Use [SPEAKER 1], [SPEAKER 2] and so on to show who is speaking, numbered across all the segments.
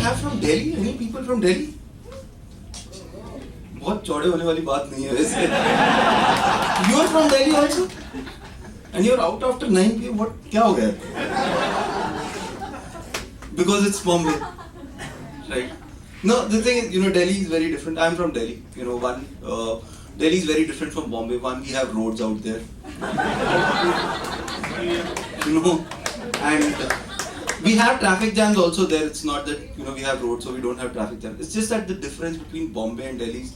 [SPEAKER 1] have from Delhi? Any people from Delhi? बहुत चौड़े होने वाली बात नहीं है वैसे. You are from Delhi also? And you're out after 9 p.m. What? क्या हो गया? Because it's Bombay, right? No, the thing is, Delhi is very different. I'm from Delhi. Delhi is very different from Bombay. One, we have roads out there. And we have traffic jams also there. It's not that we have roads, so we don't have traffic jams. It's just that the difference between Bombay and Delhi is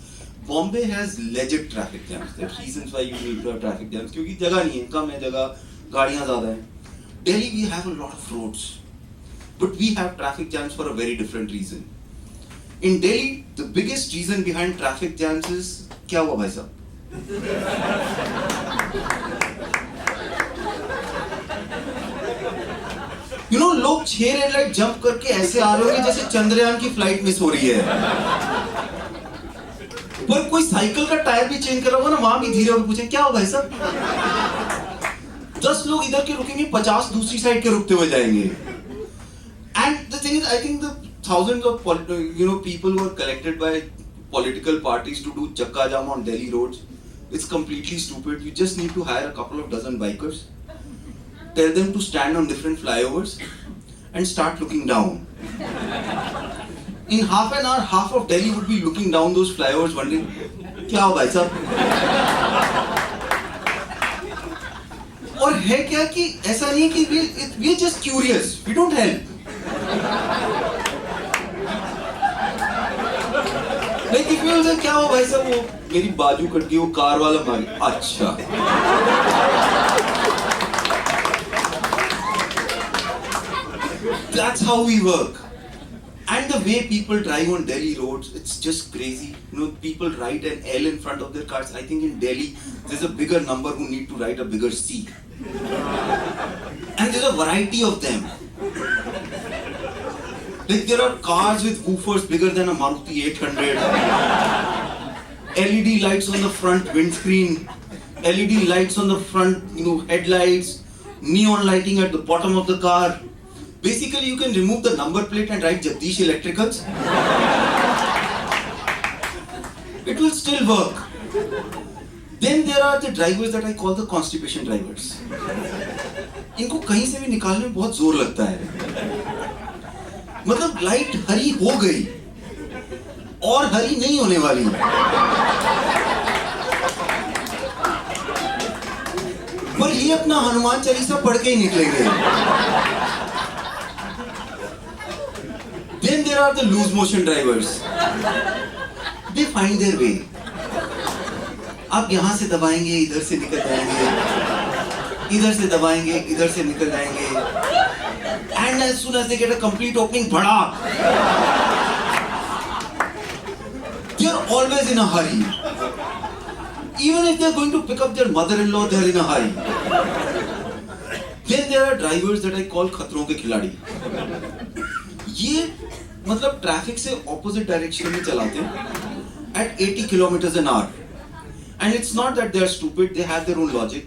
[SPEAKER 1] Bombay has legit traffic jams. There are reasons why you need to have traffic jams. क्योंकि जगह नहीं है, कम है जगह, गाड़ियाँ ज़्यादा हैं. Delhi we have a lot of roads, but we have traffic jams for a very different reason. In Delhi, the biggest reason behind traffic jams is क्या हुआ भाई साहब? लोग 6 रेड लाइट जंप करके ऐसे आ रहे होंगे जैसे चंद्रयान की फ्लाइट मिस हो रही है. पर कोई साइकिल का टायर भी चेंज कर रहा होगा ना, वहां भी धीरे होकर पूछे क्या हो भाई साहब? 10 लोग इधर के रुकेंगे, 50 दूसरी साइड के रुकते हुए जाएंगे. And the thing is, I think the thousands of people who are collected by political parties to do chakka jam on Delhi roads, it's completely stupid. You just need to hire a couple of dozen bikers, tell them to stand on different flyovers and start looking down. In half an hour, half of Delhi would be looking down those flyovers wondering, क्या हो भाई साहब? और है क्या कि ऐसा नहीं कि we are just curious, we don't help. Like if you say क्या हो भाई साहब, वो मेरी बाजू कट गई, वो कार वाला मार गया. अच्छा. That's how we work. And the way people drive on Delhi roads, it's just crazy. People write an L in front of their cars. I think in Delhi, there's a bigger number who need to write a bigger C. And there's a variety of them. Like there are cars with woofers bigger than a Maruti 800. LED lights on the front windscreen. LED lights on the front, headlights. Neon lighting at the bottom of the car. Basically, you can remove the number plate and write Jagdish Electricals. It will still work. Then there are the drivers that I call the constipation drivers. इनको कहीं से भी निकालने में बहुत जोर लगता है. मतलब लाइट हरी हो गई और हरी नहीं होने वाली. पर ये अपना हनुमान चालीसा पढ़ के ही निकलेंगे. Then there are the loose motion drivers. They find their way. आप यहाँ से दबाएंगे, इधर से निकल जाएंगे, इधर से दबाएंगे, इधर से निकल जाएंगे. And as soon as they get a complete opening, भड़ा. They are always in a hurry. Even if they are going to pick up their mother-in-law, they are in a hurry. Then there are drivers that I call खतरों के खिलाड़ी. ये मतलब traffic से opposite direction में चलाते हैं at 80 kilometers an hour. And it's not that they are stupid, they have their own logic.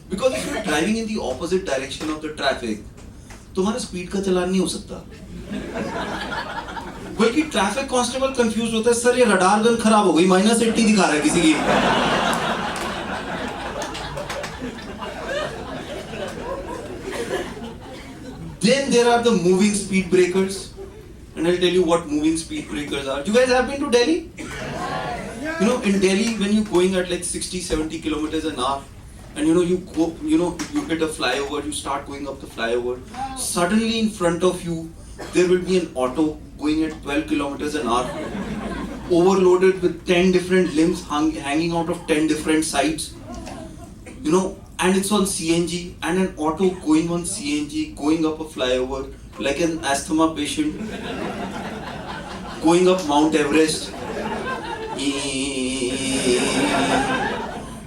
[SPEAKER 1] Because if you're driving in the opposite direction of the traffic, तुम्हारा स्पीड का चलान नहीं हो सकता. बल्कि ट्रैफिक कांस्टेबल कंफ्यूज होता है, sir ये radar gun खराब हो गई, -80 दिखा रहा है किसी की. Then there are the moving speed breakers, and I'll tell you what moving speed breakers are. You guys have been to Delhi? In Delhi, when you're going at like 60-70 kilometers an hour, and you go, you hit a flyover, you start going up the flyover. Suddenly in front of you, there will be an auto going at 12 kilometers an hour, overloaded with 10 different limbs hanging out of 10 different sides. And it's on CNG, and an auto going on CNG, going up a flyover like an asthma patient, going up Mount Everest.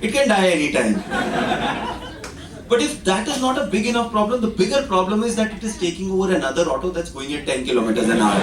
[SPEAKER 1] It can die anytime. But if that is not a big enough problem, the bigger problem is that it is taking over another auto that's going at 10 kilometers an hour.